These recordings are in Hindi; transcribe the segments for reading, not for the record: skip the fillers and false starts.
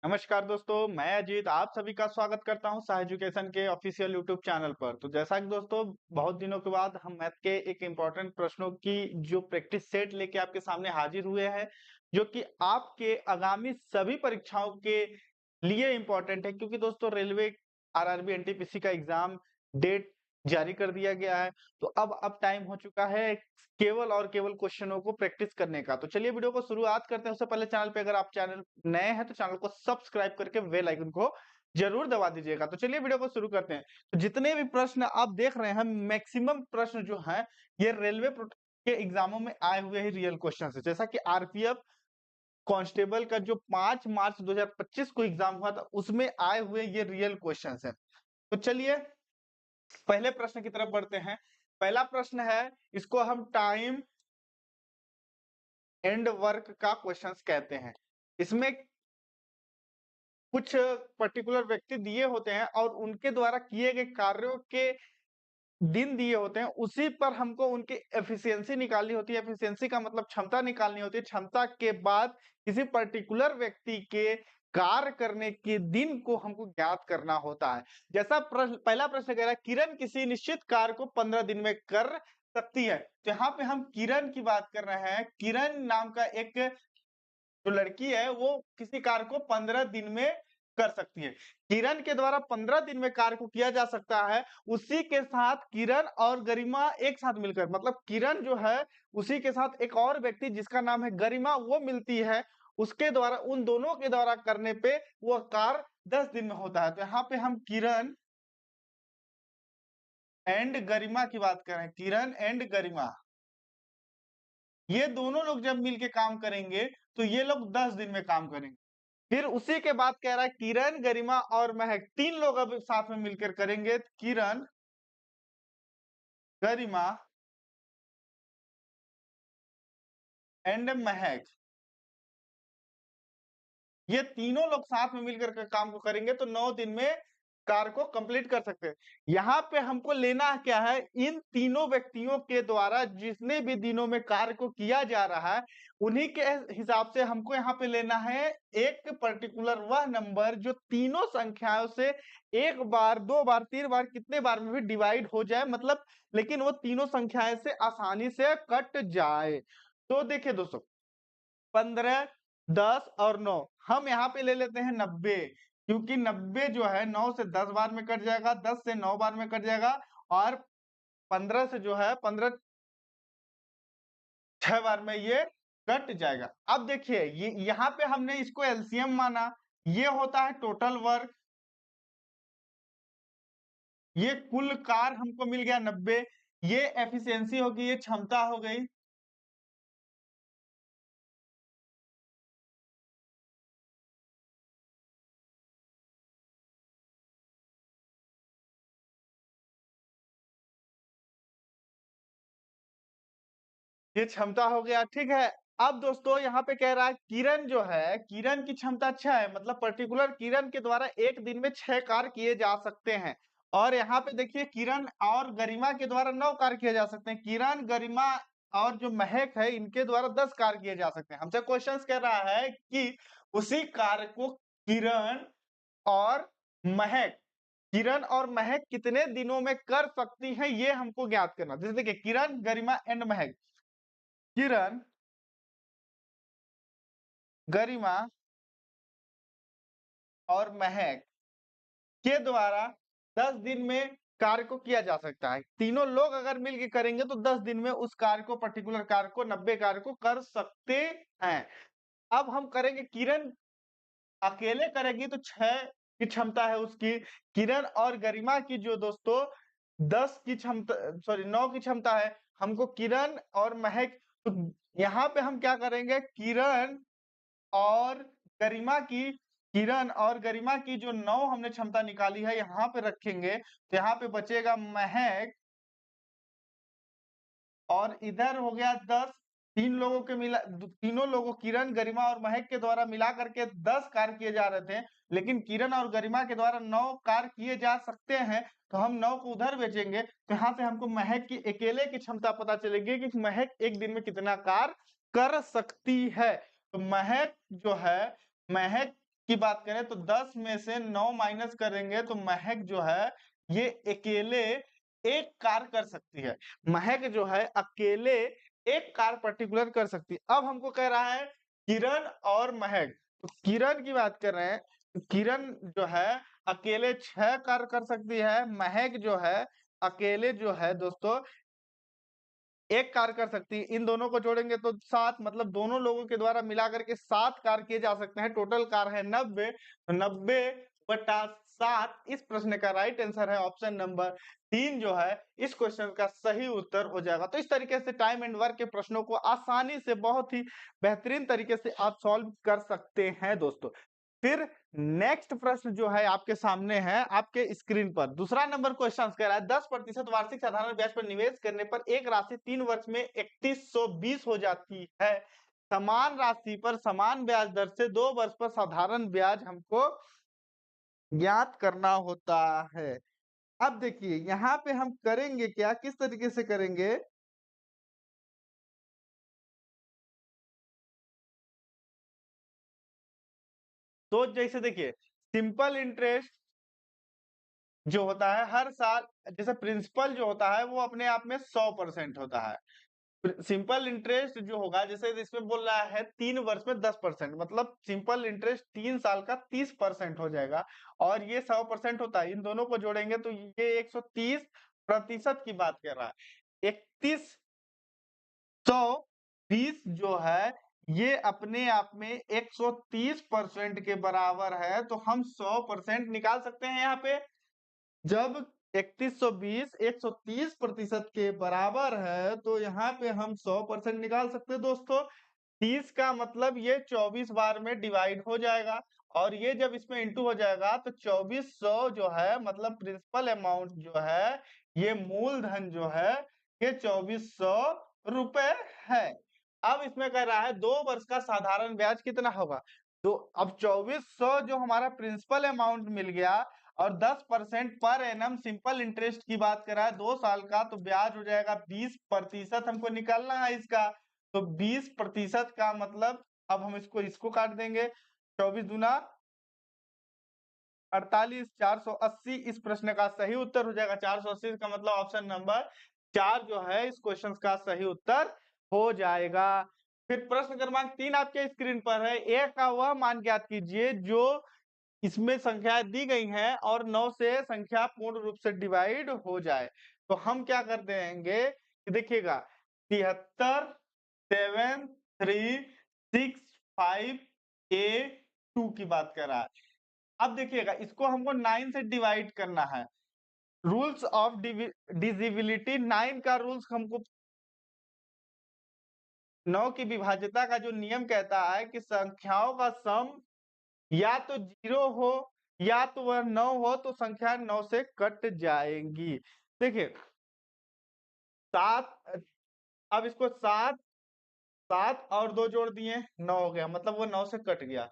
नमस्कार दोस्तों, मैं अजीत आप सभी का स्वागत करता हूं साह एजुकेशन के ऑफिशियल यूट्यूब चैनल पर। तो जैसा कि दोस्तों बहुत दिनों के बाद हम मैथ के एक इम्पोर्टेंट प्रश्नों की जो प्रैक्टिस सेट लेके आपके सामने हाजिर हुए हैं, जो कि आपके आगामी सभी परीक्षाओं के लिए इम्पोर्टेंट है। क्योंकि दोस्तों रेलवे, आरआरबी, एनटीपीसी का एग्जाम डेट जारी कर दिया गया है। तो अब टाइम हो चुका है केवल और केवल क्वेश्चनों को प्रैक्टिस करने का। तो चलिए वीडियो को शुरुआत करते हैं। उससे पहले चैनल पे अगर आप चैनल नए हैं तो चैनल को सब्सक्राइब करके बेल आइकन को जरूर दबा दीजिएगा। तो चलिए वीडियो को शुरू करते हैं। तो जितने भी प्रश्न आप देख रहे हैं, मैक्सिमम प्रश्न जो है ये रेलवे के एग्जामों में आए हुए ही रियल क्वेश्चन है। जैसा कि आरपीएफ कांस्टेबल का जो 5 मार्च 2025 को एग्जाम हुआ था, उसमें आए हुए ये रियल क्वेश्चन है। तो चलिए पहले प्रश्न की तरफ बढ़ते हैं। पहला प्रश्न है, इसको हम टाइम एंड वर्क का क्वेश्चंस कहते हैं। इसमें कुछ पर्टिकुलर व्यक्ति दिए होते हैं और उनके द्वारा किए गए कार्यों के दिन दिए होते हैं, उसी पर हमको उनकी एफिशिएंसी निकालनी होती है। एफिशिएंसी का मतलब क्षमता निकालनी होती है। क्षमता के बाद किसी पर्टिकुलर व्यक्ति के कार्य करने के दिन को हमको ज्ञात करना होता है। जैसा प्रश्न, पहला प्रश्न कह रहा है किरण किसी निश्चित कार्य को 15 दिन में कर सकती है। तो यहाँ पे हम किरण की बात कर रहे हैं। किरण नाम का एक जो लड़की है वो किसी कार्य को 15 दिन में कर सकती है। किरण के द्वारा 15 दिन में कार्य को किया जा सकता है। उसी के साथ किरण और गरिमा एक साथ मिलकर, मतलब किरण जो है उसी के साथ एक और व्यक्ति जिसका नाम है गरिमा, वो मिलती है। उसके द्वारा, उन दोनों के द्वारा करने पे वो कार्य 10 दिन में होता है। तो यहाँ पे हम किरण एंड गरिमा की बात करें, किरण एंड गरिमा, ये दोनों लोग जब मिलके काम करेंगे तो ये लोग 10 दिन में काम करेंगे। फिर उसी के बाद कह रहा है किरण, गरिमा और महक, तीन लोग अब साथ में मिलकर करेंगे। किरण, गरिमा एंड महक, ये तीनों लोग साथ में मिलकर के काम को करेंगे तो 9 दिन में कार्य को कंप्लीट कर सकते हैं। यहाँ पे हमको लेना क्या है, इन तीनों व्यक्तियों के द्वारा जितने भी दिनों में कार्य को किया जा रहा है, उन्हीं के हिसाब से हमको यहाँ पे लेना है एक पर्टिकुलर वह नंबर जो तीनों संख्याओं से एक बार, दो बार, तीन बार, कितने बार में भी डिवाइड हो जाए, मतलब लेकिन वो तीनों संख्याएं से आसानी से कट जाए। तो देखिए दोस्तों, 15, 10 और 9, हम यहाँ पे ले लेते हैं 90। क्योंकि 90 जो है 9 से 10 बार में कट जाएगा, 10 से 9 बार में कट जाएगा, और 15 से जो है 15 6 बार में ये कट जाएगा। अब देखिए ये यहाँ पे हमने इसको एलसीएम माना, ये होता है टोटल वर्क, ये कुल कार हमको मिल गया 90, ये एफिशिएंसी होगी, ये क्षमता हो गई। ये क्षमता हो गया, ठीक है। अब दोस्तों यहाँ पे कह रहा है किरण जो है, किरण की क्षमता 6 है, मतलब पर्टिकुलर किरण के द्वारा एक दिन में 6 कार्य किए जा सकते हैं। और यहाँ पे देखिए किरण और गरिमा के द्वारा 9 कार्य किए जा सकते हैं। किरण, गरिमा और जो महक है इनके द्वारा 10 कार्य किए जा सकते हैं। हमसे क्वेश्चन कह रहा है कि उसी कार्य को किरण और महक, किरण और महक कितने दिनों में कर सकती हैं, ये हमको ज्ञात करना। जैसे देखिए किरण, गरिमा एंड महक, किरण, गरिमा और महक के द्वारा 10 दिन में कार्य को किया जा सकता है। तीनों लोग अगर मिलकर करेंगे तो 10 दिन में उस कार्य को, पर्टिकुलर कार्य को, 90 कार्य को कर सकते हैं। अब हम करेंगे, किरण अकेले करेगी तो 6 की क्षमता है उसकी। किरण और गरिमा की जो दोस्तों 10 की क्षमता, सॉरी 9 की क्षमता है। हमको किरण और महक, तो यहाँ पे हम क्या करेंगे, और गरिमा की किरण और गरिमा की जो 9 हमने क्षमता निकाली है यहाँ पे रखेंगे, तो यहाँ पे बचेगा महक, और इधर हो गया 10। तीन लोगों के मिला, तीनों लोगों, किरण, गरिमा और महक के द्वारा मिला करके 10 कार्य किए जा रहे थे, लेकिन किरण और गरिमा के द्वारा 9 कार्य किए जा सकते हैं। तो हम 9 को उधर बेचेंगे, तो यहाँ से हमको महक की अकेले की क्षमता पता चलेगी कि महक एक दिन में कितना कार्य कर सकती है। तो महक जो है, महक की बात करें तो 10 में से 9 माइनस करेंगे तो महक जो है ये अकेले एक कार्य कर सकती है। महक जो है अकेले एक कार्य पर्टिकुलर कर सकती है। अब हमको कह रहा है किरण और महक। तो किरण की बात कर रहे हैं, तो किरण जो है अकेले 6 कार्य कर सकती है, महक जो है अकेले जो है दोस्तों एक कार्य कर सकती है। इन दोनों को जोड़ेंगे तो 7, मतलब दोनों लोगों के द्वारा मिलाकर के 7 कार्य किए जा सकते हैं। टोटल कार्य है 90, तो 90 बटा 7 इस प्रश्न का राइट आंसर है ऑप्शन नंबर 3 जो है इस क्वेश्चन का सही उत्तर हो जाएगा। तो इस तरीके से टाइम एंड वर्क के प्रश्नों को आसानी से बहुत ही बेहतरीन तरीके से आप सॉल्व कर सकते हैं दोस्तों। फिर नेक्स्ट प्रश्न जो है आपके सामने है आपके स्क्रीन पर। दूसरा नंबर क्वेश्चन कह रहा है 10% वार्षिक साधारण ब्याज पर निवेश करने पर एक राशि 3 वर्ष में 3120 हो जाती है। समान राशि पर समान ब्याज दर से 2 वर्ष पर साधारण ब्याज हमको ज्ञात करना होता है। अब देखिए यहाँ पे हम करेंगे क्या, किस तरीके से करेंगे। तो जैसे देखिए सिंपल इंटरेस्ट जो होता है हर साल, जैसे प्रिंसिपल जो होता है वो अपने आप में 100% होता है। सिंपल इंटरेस्ट जो होगा जैसे इसमें बोल रहा है 3 वर्ष में 10%, मतलब सिंपल इंटरेस्ट 3 साल का 30% हो जाएगा और ये 100% होता है। इन दोनों को जोड़ेंगे तो ये 130% की बात कर रहा है। 3120 जो है ये अपने आप में 130% के बराबर है, तो हम 100% निकाल सकते हैं यहाँ पे। जब 3120 130% के बराबर है तो यहाँ पे हम 100% निकाल सकते हैं दोस्तों। 30 का मतलब ये 24 बार में डिवाइड हो जाएगा और ये जब इसमें इंटू हो जाएगा तो 2400 जो है मतलब प्रिंसिपल अमाउंट जो है ये मूलधन जो है ये 2400 रुपए है। अब इसमें कह रहा है 2 वर्ष का साधारण ब्याज कितना होगा। तो अब 2400 जो हमारा प्रिंसिपल अमाउंट मिल गया और 10% पर एनम सिंपल इंटरेस्ट की बात कर रहा है 2 साल का, तो ब्याज हो जाएगा 20% हमको निकालना है इसका। तो 20% का मतलब अब हम इसको काट देंगे। 24 दूना 48, 480 इस प्रश्न का सही उत्तर हो जाएगा। 480 का मतलब ऑप्शन नंबर 4 जो है इस क्वेश्चन का सही उत्तर हो जाएगा। फिर प्रश्न क्रमांक 3 आपके स्क्रीन पर है। ए का वह मान ज्ञात कीजिए जो इसमें संख्याएं दी गई हैं और 9 से संख्या पूर्ण रूप से डिवाइड हो जाए। तो हम क्या कर देंगे कि देखिएगा 73 7 3 6 5 ए 2 की बात कर रहा है। अब देखिएगा इसको हमको 9 से डिवाइड करना है। रूल्स ऑफ डिविजिबिलिटी 9 का रूल्स हमको 9 की विभाज्यता का जो नियम कहता है कि संख्याओं का सम या तो 0 हो या तो वह 9 हो तो संख्या 9 से कट जाएगी। देखिए 7, अब इसको 7 7 और 2 जोड़ दिए 9 हो गया, मतलब वो 9 से कट गया।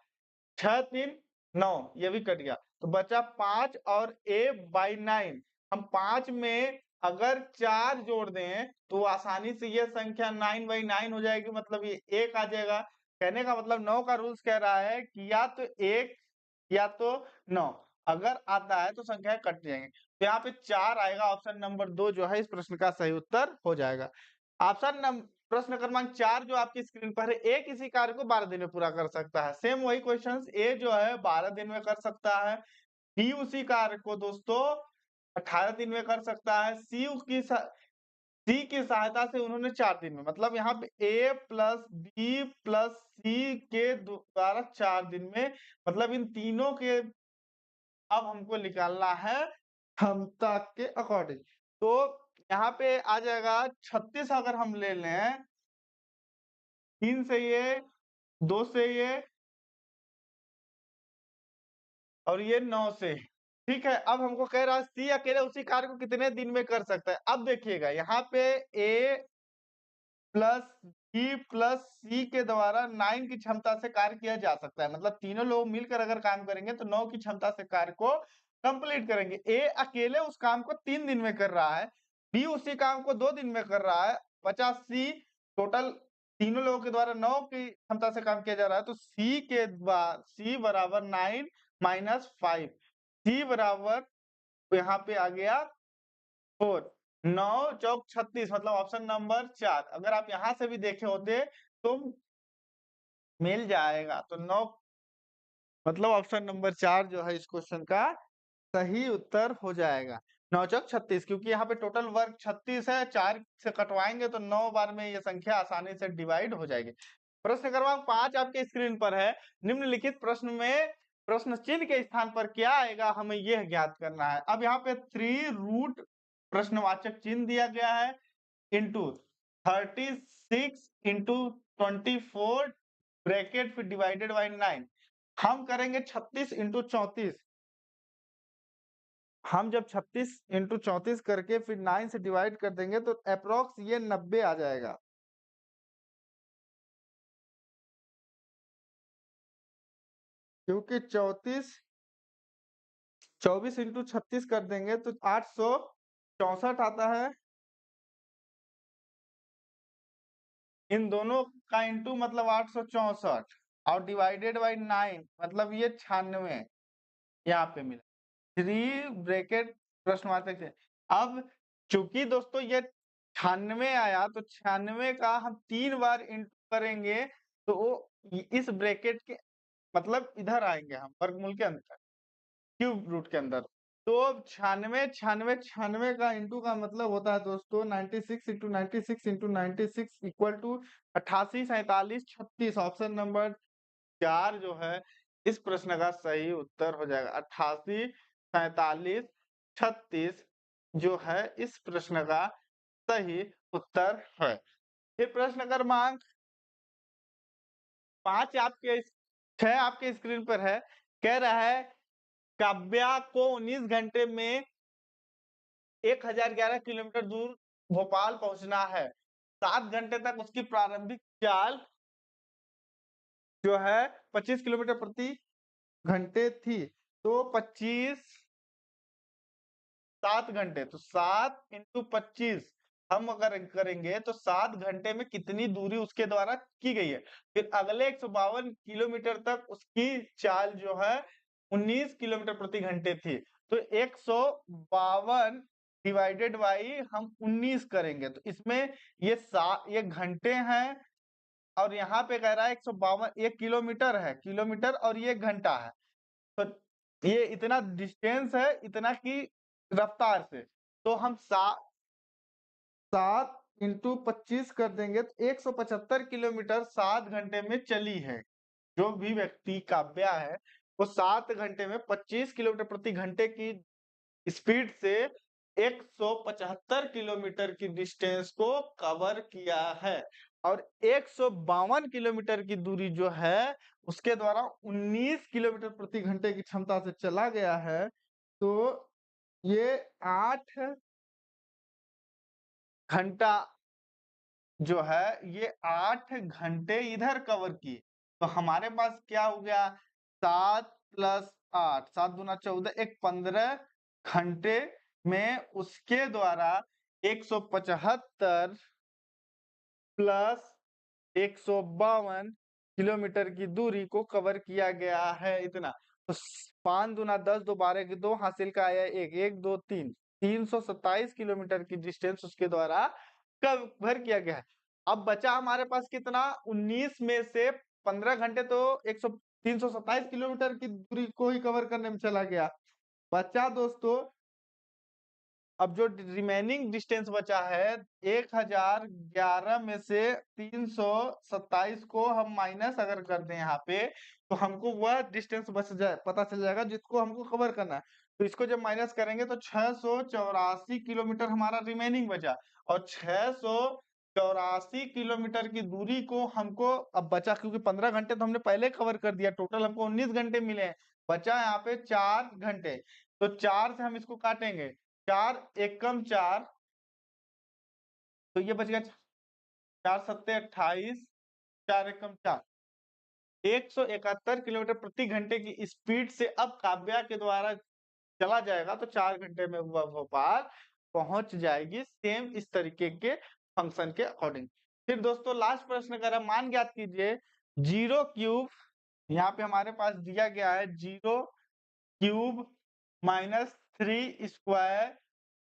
6 3 9 ये भी कट गया तो बचा 5 और a बाई 9। हम 5 में अगर 4 जोड़ दें तो आसानी से ये संख्या 9 बाई 9 हो जाएगी, मतलब ये 1 आ जाएगा। कहने का मतलब 9 का रूल्स कह रहा है कि या तो 1 या तो 9 अगर आता है तो संख्या कट जाएंगे। तो यहाँ पे 4 आएगा, ऑप्शन नंबर 2 जो है इस प्रश्न का सही उत्तर हो जाएगा। ऑप्शन नंबर प्रश्न क्रमांक 4 जो आपकी स्क्रीन पर है। ए किसी कार्य को 12 दिन में पूरा कर सकता है। सेम वही क्वेश्चंस, ए जो है 12 दिन में कर सकता है, बी उसी कार्य को दोस्तों 18 दिन में कर सकता है, सी की सहायता से उन्होंने 4 दिन में, मतलब यहाँ पे ए प्लस बी प्लस सी के द्वारा 4 दिन में, मतलब इन तीनों के अब हमको निकालना है क्षमता के अकॉर्डिंग। तो यहाँ पे आ जाएगा 36 अगर हम ले लें, 3 से ये 2 से ये और ये 9 से, ठीक है। अब हमको कह रहा है सी अकेले उसी कार्य को कितने दिन में कर सकता है। अब देखिएगा यहाँ पे ए प्लस बी प्लस सी के द्वारा 9 की क्षमता से कार्य किया जा सकता है, मतलब तीनों लोग मिलकर अगर काम करेंगे तो 9 की क्षमता से कार्य को कंप्लीट करेंगे। ए अकेले उस काम को 3 दिन में कर रहा है, बी उसी काम को 2 दिन में कर रहा है, 50 सी टोटल तीनों लोगों के द्वारा 9 की क्षमता से काम किया जा रहा है, तो C बराबर 9 माइनस 5, C बराबर यहाँ पे आ गया 4, 9 चौक 36, मतलब ऑप्शन नंबर 4। अगर आप यहाँ से भी देखे होते तो मिल जाएगा, तो 9 मतलब ऑप्शन नंबर 4 जो है इस क्वेश्चन का सही उत्तर हो जाएगा। 9 चौक 36, क्योंकि यहाँ पे टोटल वर्क 36 है, 4 से कटवाएंगे तो 9 बार में ये संख्या आसानी से डिवाइड हो जाएगी। प्रश्न क्रमांक 5 आपके स्क्रीन पर है। निम्नलिखित प्रश्न में प्रश्न चिन्ह के स्थान पर क्या आएगा, हमें यह ज्ञात करना है। अब यहाँ पे 3 रूट प्रश्नवाचक चिन्ह दिया गया है इंटू 36 इंटू 24 ब्रैकेट फिर डिवाइडेड बाई 9। हम करेंगे 36 इंटू 34। हम जब 36 इंटू 34 करके फिर 9 से डिवाइड कर देंगे तो अप्रोक्स ये 90 आ जाएगा। क्योंकि 24 इंटू 36 कर देंगे तो 864 आता है। इन दोनों का इंटू मतलब 864 और डिवाइडेड बाई 9 मतलब ये 96 यहाँ पे मिला। 3 ब्रैकेट प्रश्नवाचक है। अब चूंकि दोस्तों ये 96 आया तो 96 का हम 3 बार इंटू करेंगे तो वो इस ब्रैकेट के मतलब इधर आएंगे हम वर्गमूल के अंदर, क्यूब रूट के अंदर। तो 96 96 96 का इंटू का मतलब होता है दोस्तों 96 into 96 into 96 equal to 88 47 36। Option number 4 जो है इस प्रश्न का सही उत्तर हो जाएगा। 88 47 36 जो है इस प्रश्न का सही उत्तर है। ये प्रश्न क्रमांक 5 आपके 6 आपके स्क्रीन पर है। कह रहा है काव्या को 19 घंटे में 1011 किलोमीटर दूर भोपाल पहुंचना है। 7 घंटे तक उसकी प्रारंभिक चाल जो है 25 किलोमीटर प्रति घंटे थी। तो 25 7 घंटे, तो 7 इंटू 25 हम अगर करेंगे तो 7 घंटे में कितनी दूरी उसके द्वारा की गई है। फिर अगले 152 किलोमीटर तक उसकी चाल जो है 19 किलोमीटर प्रति घंटे थी। तो 152 डिवाइडेड बाई हम 19 करेंगे तो इसमें ये घंटे हैं और यहाँ पे कह रहा है 152 ये किलोमीटर है, किलोमीटर और ये घंटा है। तो ये इतना डिस्टेंस है इतना की रफ्तार से। तो हम 7 इंटू 25 कर देंगे तो 175 किलोमीटर 7 घंटे में चली है। जो भी व्यक्ति काव्या है वो 7 घंटे में 25 किलोमीटर प्रति घंटे की स्पीड से 175 किलोमीटर की डिस्टेंस को कवर किया है और 152 किलोमीटर की दूरी जो है उसके द्वारा 19 किलोमीटर प्रति घंटे की क्षमता से चला गया है। तो ये 8 घंटा जो है ये 8 घंटे इधर कवर किए। तो हमारे पास क्या हो गया 7 प्लस 8 7 दूना 14 एक 15 घंटे में उसके द्वारा 175 प्लस 152 किलोमीटर की दूरी को कवर किया गया है इतना। तो 5 दूना 10 दो 12 की 2 हासिल का आया 1 1 2 3 327 किलोमीटर की डिस्टेंस उसके द्वारा कवर किया गया है। अब बचा हमारे पास कितना 19 में से 15 घंटे तो 327 किलोमीटर की दूरी को ही कवर करने में चला गया। बचा दोस्तों अब जो रिमेनिंग डिस्टेंस बचा है 1011 में से 327 को हम माइनस अगर कर दें यहाँ पे तो हमको वह डिस्टेंस बच जाए पता चल जाएगा जिसको हमको कवर करना है। तो इसको जब माइनस करेंगे तो 684 किलोमीटर हमारा रिमेनिंग बचा और 684 किलोमीटर की दूरी को हमको अब बचा क्योंकि 15 घंटे तो हमने पहले कवर कर दिया, टोटल हमको 19 घंटे मिले हैं। बचा यहाँ पे 4 घंटे, तो 4 से हम इसको काटेंगे 4 एकम 4 तो ये बच गया 4 सत्ते 28 4 एकम 4 171 किलोमीटर प्रति घंटे की स्पीड से अब काव्या के द्वारा चला जाएगा तो 4 घंटे में वह भोपाल पहुंच जाएगी सेम इस तरीके के फंक्शन के अकॉर्डिंग। फिर दोस्तों लास्ट प्रश्न कर मान ज्ञात कीजिए 0³ यहाँ पे हमारे पास दिया गया है 0³ -3²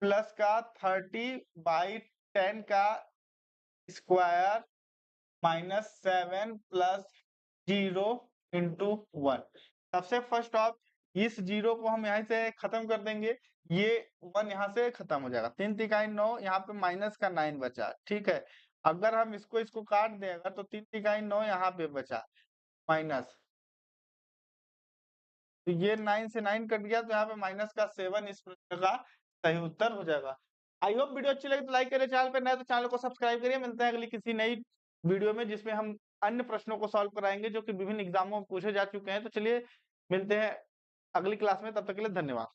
प्लस का 30/10 का स्क्वायर -7 प्लस 0 इंटू 1। सबसे फर्स्ट ऑफ इस 0 को हम यहाँ से खत्म कर देंगे, ये 1 यहाँ से खत्म हो जाएगा, 3 तिकाई 9, यहाँ पे माइनस का 9 बचा, ठीक है। अगर हम इसको काट दें अगर तो 3 तिकाई 9 यहाँ पे बचा माइनस, तो ये 9 से 9 कट गया, तो यहाँ पे माइनस का 7 इस प्रश्न का सही उत्तर हो जाएगा। आई होप वीडियो अच्छी लगी तो लाइक करें, चैनल पे नए तो चैनल को सब्सक्राइब करिए। मिलते हैं अगली किसी नई वीडियो में जिसमें हम अन्य प्रश्नों को सॉल्व कराएंगे जो कि विभिन्न एग्जामों में पूछे जा चुके हैं। तो चलिए मिलते हैं अगली क्लास में, तब तक के लिए धन्यवाद।